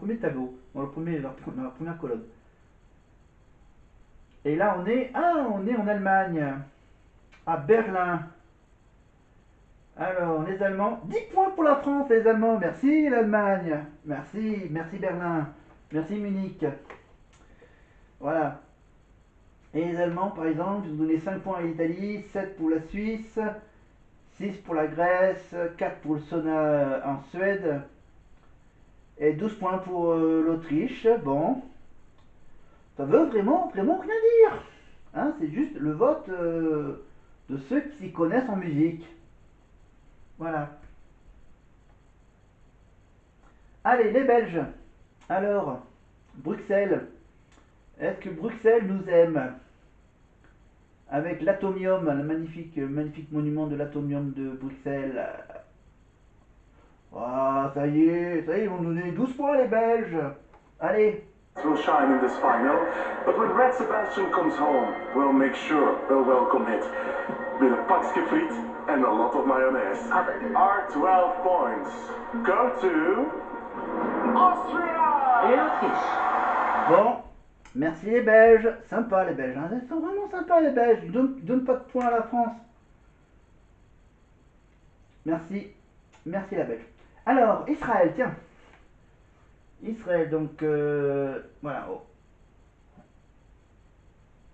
Premier tableau, dans la première colonne. Et là, on est en Allemagne, à Berlin. Alors, les Allemands, 10 points pour la France, les Allemands. Merci l'Allemagne. Merci, merci Berlin. Merci Munich. Voilà. Et les Allemands, par exemple, ils ont donné 5 points à l'Italie, 7 pour la Suisse, 6 pour la Grèce, 4 pour le Sauna en Suède, et 12 points pour l'Autriche. Bon, ça veut vraiment rien dire. Hein, c'est juste le vote de ceux qui s'y connaissent en musique. Voilà. Allez, les Belges. Alors, Bruxelles. Est-ce que Bruxelles nous aime? Avec l'Atomium, le magnifique monument de l'Atomium de Bruxelles. Ah, ça y est, ils vont nous donner 12 points les Belges. Allez. Will shine in this final, but when Red Sebastian comes home, we'll make sure we'll welcome it with a pakje friet and a lot of mayonnaise. Our 12 points go to Austria! Et l'Autriche. Bon, merci les Belges. Sympa les Belges, hein. Ils sont vraiment sympas les Belges. Ils donnent pas de points à la France. Merci. Merci la Belge. Alors, Israël, tiens. Israël, donc, voilà. Oh.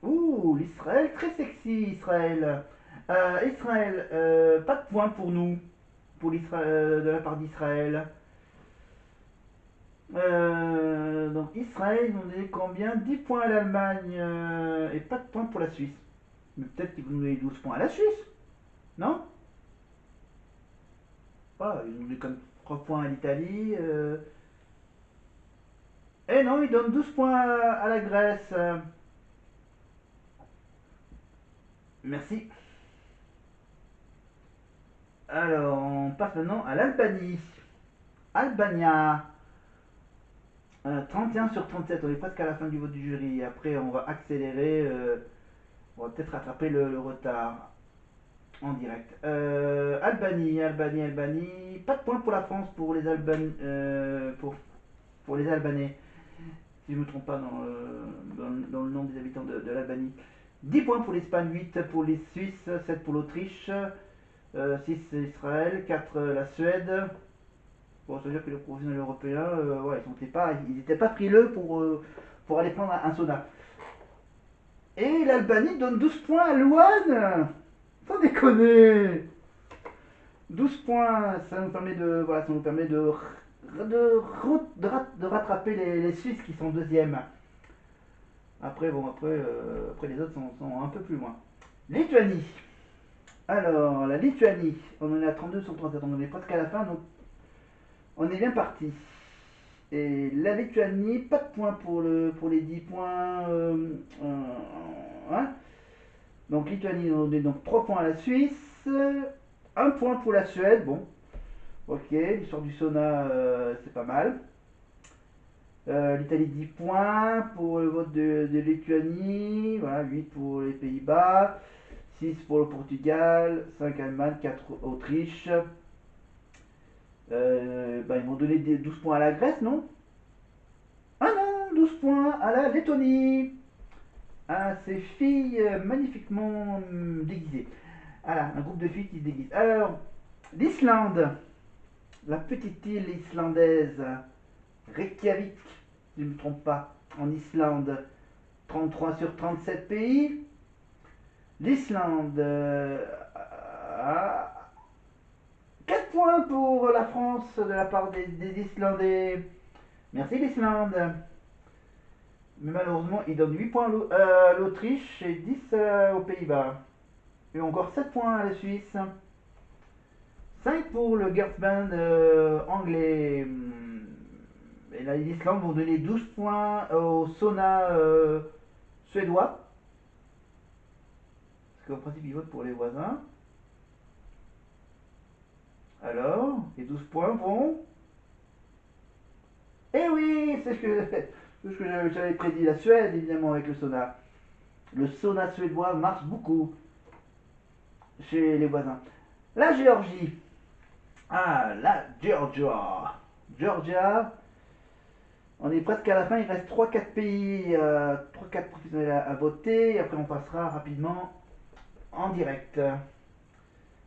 Ouh, l'Israël, très sexy, Israël. Israël, pas de points pour nous, pour l'Israël, de la part d'Israël. Donc Israël, ils ont donné combien? 10 points à l'Allemagne et pas de points pour la Suisse. Mais peut-être qu'ils vont donner 12 points à la Suisse, non? Ah, ils ont donné comme 3 points à l'Italie. Eh non, ils donnent 12 points à la Grèce. Merci. Alors, on passe maintenant à l'Albanie. Albania. 31 sur 37, on est presque à la fin du vote du jury. Après, on va accélérer. On va peut-être rattraper le retard en direct. Albanie. Pas de points pour la France, pour les pour les Albanais. Si je ne me trompe pas dans le nom des habitants de l'Albanie. 10 points pour l'Espagne, 8 pour les Suisses, 7 pour l'Autriche, 6 Israël, 4 la Suède. Bon, ça veut dire que les professionnels européens, ouais, ils étaient pas frileux pour aller prendre un soda. Et l'Albanie donne 12 points à Louane. Sans déconner. 12 points, ça nous permet ça nous permet de rattraper les Suisses qui sont deuxièmes. Après, après les autres sont un peu plus loin. Lituanie. Alors, la Lituanie, on en est à 32 sur 37, on en est presque à la fin, donc on est bien parti. Et la Lituanie, pas de points pour les 10 points. Hein. Donc Lituanie, on donne donc 3 points à la Suisse, un point pour la Suède, bon, ok, l'histoire du sauna, c'est pas mal. L'Italie 10 points pour le vote de Lituanie, voilà, 8 pour les Pays-Bas, 6 pour le Portugal, 5 Allemagne, 4 Autriche. Ils m'ont donné 12 points à la Grèce, non? Ah non, 12 points à la Lettonie. À ces filles magnifiquement déguisées. Voilà, un groupe de filles qui se déguisent. Alors, l'Islande, la petite île islandaise, Reykjavik, si je ne me trompe pas, en Islande, 33 sur 37 pays. L'Islande, 4 points pour la France de la part des Islandais. Merci l'Islande. Mais malheureusement, ils donnent 8 points à l'Autriche et 10 aux Pays-Bas. Et encore 7 points à la Suisse. 5 pour le girls band anglais. Et là, l'Islande vont donner 12 points au sauna suédois. Parce qu'en principe, ils votent pour les voisins. Alors, les 12 points vont. Eh oui, c'est ce que j'avais prédit. La Suède, évidemment, avec le sauna. Le sauna suédois marche beaucoup chez les voisins. La Géorgie. Ah, la Georgia. Georgia. On est presque à la fin, il reste 3-4 pays, 3-4 professionnels à voter, et après on passera rapidement en direct.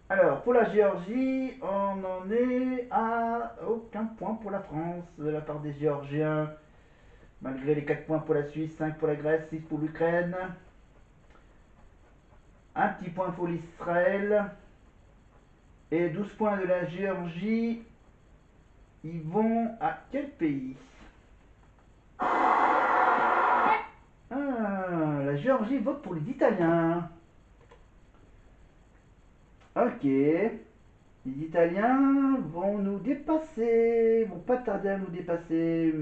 Alors, pour la Géorgie, on en est à aucun point pour la France de la part des Géorgiens, malgré les 4 points pour la Suisse, 5 pour la Grèce, 6 pour l'Ukraine. Un petit point pour l'Israël. Et 12 points de la Géorgie, ils vont à quel pays? La Géorgie vote pour les Italiens. Ok. Les Italiens vont nous dépasser, vont pas tarder à nous dépasser.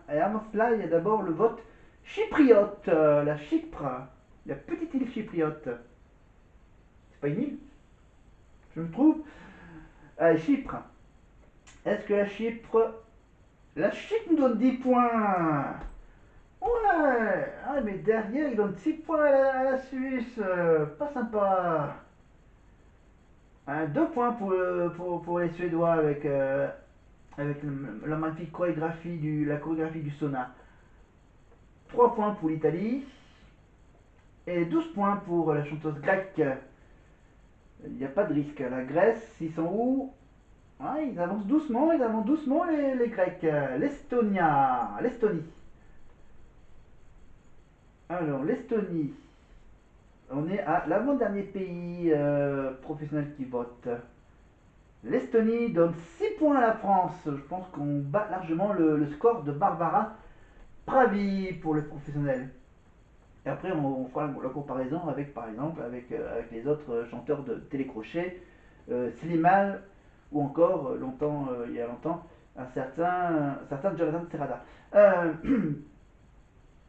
Et avant cela, il y a d'abord le vote chypriote, la Chypre, la petite île chypriote. C'est pas une île, je me trouve. Chypre. Est-ce que la Chypre nous donne 10 points? Ouais, ah, mais derrière, il donne 6 points à la Suisse. Pas sympa. 2 points pour les Suédois avec la magnifique chorégraphie la chorégraphie du sauna. 3 points pour l'Italie. Et 12 points pour la chanteuse grecque. Il n'y a pas de risque. La Grèce, ils sont où? Ah, ils avancent doucement les Grecs. L'Estonie. Alors, l'Estonie. On est à l'avant-dernier pays professionnel qui vote. L'Estonie donne 6 points à la France. Je pense qu'on bat largement le score de Barbara Pravi pour le professionnel. Et après, on fera la comparaison avec, par exemple, avec les autres chanteurs de télécrochet, Slimane ou encore, il y a longtemps, un certain Jonathan Serrada.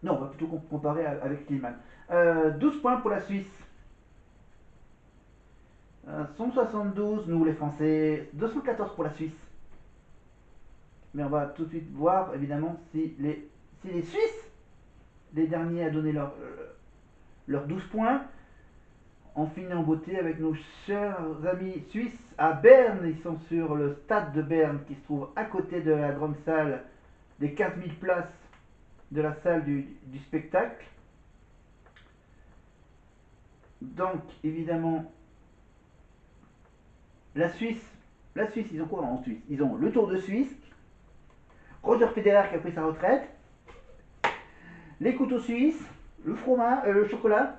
Non, on va plutôt comparer avec Slimane. 12 points pour la Suisse. 172, nous les Français. 214 pour la Suisse. Mais on va tout de suite voir, évidemment, si les Suisses, les derniers à donner leurs 12 points, on finit en beauté avec nos chers amis suisses à Berne. Ils sont sur le stade de Berne qui se trouve à côté de la grande salle des 15 000 places de la salle du spectacle. Donc évidemment la Suisse, ils ont quoi en Suisse? Ils ont le Tour de Suisse, Roger Federer qui a pris sa retraite, les couteaux suisses, le fromage, le chocolat,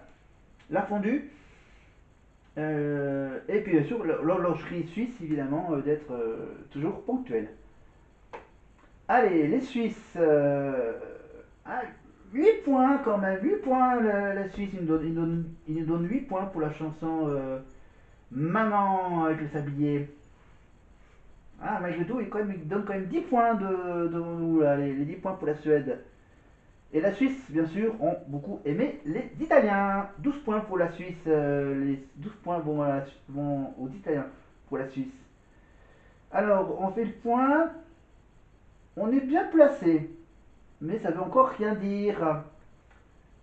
la fondue. Et puis bien sûr l'horlogerie suisse évidemment d'être toujours ponctuelle. Allez, les Suisses, 8 points quand même, 8 points la Suisse, il nous donne 8 points pour la chanson Maman avec le sablier. Ah, malgré tout, il donne quand même 10 points de nous, là, les 10 points pour la Suède. Et la Suisse, bien sûr, ont beaucoup aimé les Italiens. 12 points pour la Suisse. Les 12 points vont aux Italiens pour la Suisse. Alors, on fait le point. On est bien placé. Mais ça veut encore rien dire.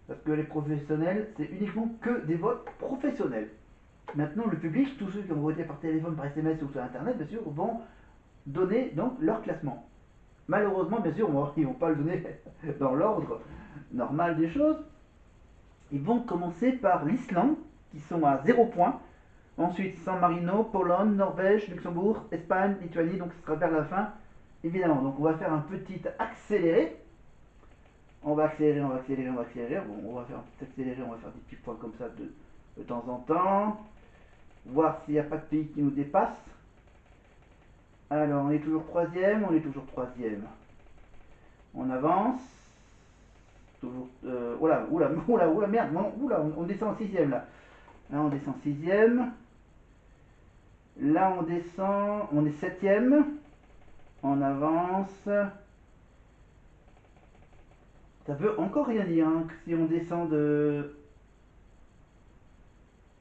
Parce que les professionnels, c'est uniquement que des votes professionnels. Maintenant, le public, tous ceux qui ont voté par téléphone, par SMS ou sur Internet, bien sûr, vont donner donc leur classement. Malheureusement, bien sûr, ils ne vont pas le donner dans l'ordre normal des choses. Ils vont commencer par l'Islande, qui sont à 0 points. Ensuite, San Marino, Pologne, Norvège, Luxembourg, Espagne, Lituanie, donc ce sera vers la fin, évidemment. Donc on va faire un petit accéléré. On va accélérer. Bon, on va faire un petit accéléré, on va faire des petits points comme ça de temps en temps. Voir s'il n'y a pas de pays qui nous dépasse. Alors, on est toujours troisième. On avance. Toujours. Merde. On descend en sixième là. Là, on descend sixième. Là, on descend. On est septième. On avance. Ça veut encore rien dire hein, si on descend de.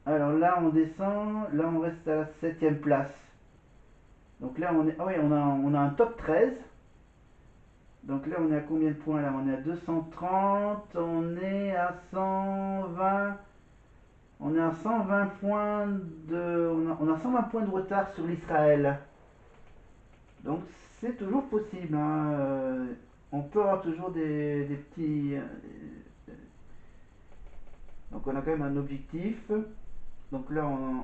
Alors là, on descend. Là, on reste à la septième place. Donc là, on est. Ah oui, on a un top 13. Donc là, on est à combien de points là? On est à 230, on est à 120. On est à 120 points on a 120 points de retard sur l'Israël. Donc c'est toujours possible. Hein. on peut avoir toujours des petits... donc on a quand même un objectif. Donc là on...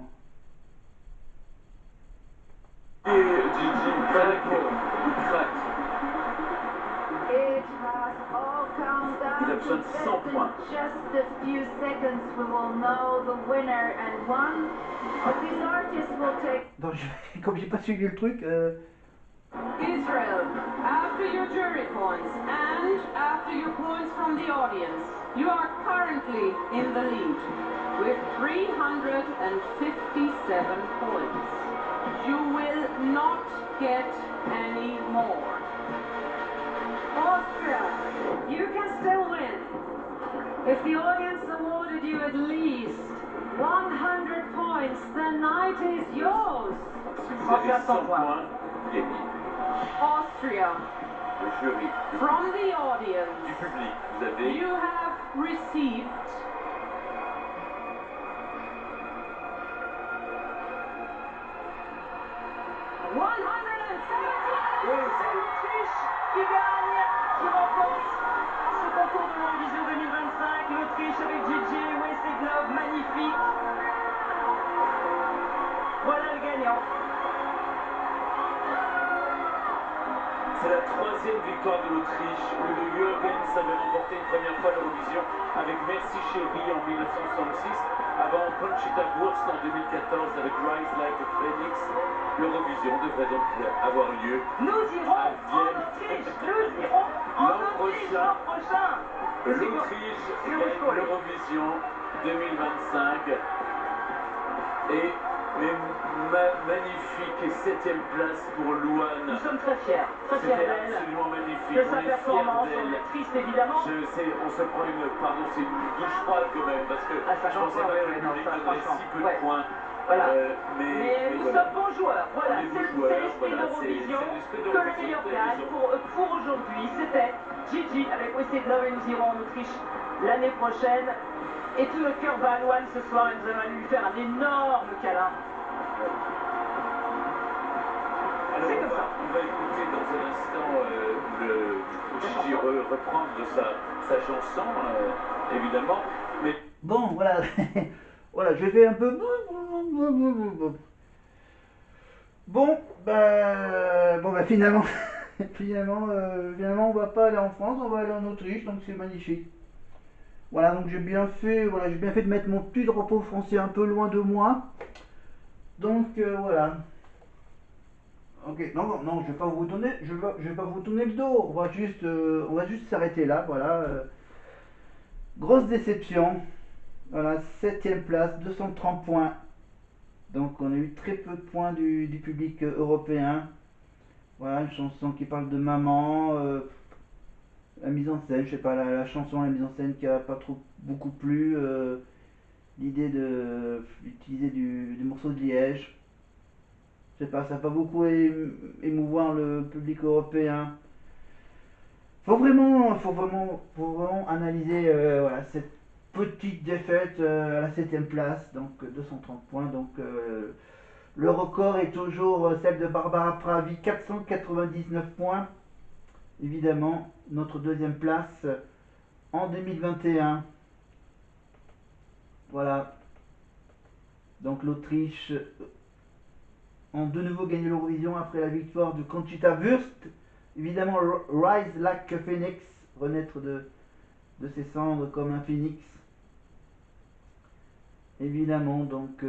Et Gigi craque, il craque. Il a besoin de 100 points. Just a few seconds we will know the winner and one of these artists will take Donc comme j'ai pas suivi le truc... Israel, after your jury points and after your points from the audience, you are currently in the lead with 357 points. You will not get any more. Austria, you can still win. If the audience awarded you at least 100 points, the night is yours. Si vous avez 100 points, gagné. Austria, Le jury, from the audience, du public, vous avez you have received 170. Oui, c'est l'Autriche qui gagne, qui remporte ce concours de l'Eurovision 2025. L'Autriche avec Gigi et Wasted Love, magnifique. Voilà le gagnant. C'est la troisième victoire de l'Autriche où le Jürgens avait remporté une première fois l'Eurovision avec Merci Chérie en 1966, avant Conchita Wurst en 2014 avec Rise Like a Phoenix. L'Eurovision devrait donc avoir lieu Nous irons à en Vienne. Autriche. Nous irons en L'an Autriche prochain. l'an prochain. L'Autriche gagne l'Eurovision 2025 et magnifique 7e place pour Louane. Nous sommes très fiers C'était d'elle, absolument magnifique. de On sa est fiers performance. On d'elle. est triste évidemment. On se prend c'est une douche froide quand même parce que Ah, ça je change pensais pas, pas que ouais, le non, public ça, donnerait franchement, si peu ouais. de points. Voilà. Mais nous voilà. sommes bons joueurs. Voilà, On est c'est bons joueurs, l'esprit voilà, d'Eurovision c'est l'esprit que le d'Eurovision meilleur que gagne les pour aujourd'hui. C'était Gigi avec Wasted Love et nous irons en Autriche l'année prochaine. Et tout notre cœur va à Louane ce soir et nous allons aller lui faire un énorme câlin. Alors C'est comme ça. on va écouter dans un instant Gigi reprendre sa chanson, évidemment. Mais Bon, voilà. Voilà, je vais un peu... Bon, bah finalement, finalement, on va pas aller en France, on va aller en Autriche, donc c'est magnifique. Voilà, donc j'ai bien fait de mettre mon petit drapeau français un peu loin de moi. Donc voilà. Ok, non, je vais pas vous tourner, je vais pas vous tourner le dos. On va juste s'arrêter là, voilà. Grosse déception. Voilà, 7ème place, 230 points. Donc on a eu très peu de points du public européen. Voilà, une chanson qui parle de maman, la mise en scène, je sais pas, la chanson, la mise en scène qui a pas trop beaucoup plu, l'idée d'utiliser du morceau de liège. Je sais pas, ça n'a pas beaucoup émouvoir le public européen. Faut vraiment analyser voilà, cette petite défaite à la 7ème place, donc 230 points. Donc le record est toujours celle de Barbara Pravi, 499 points. Évidemment, notre deuxième place en 2021. Voilà. Donc l'Autriche ont de nouveau gagné l'Eurovision après la victoire de Conchita Wurst. Évidemment, Rise Like a Phoenix, renaître de ses cendres comme un phénix. Évidemment, donc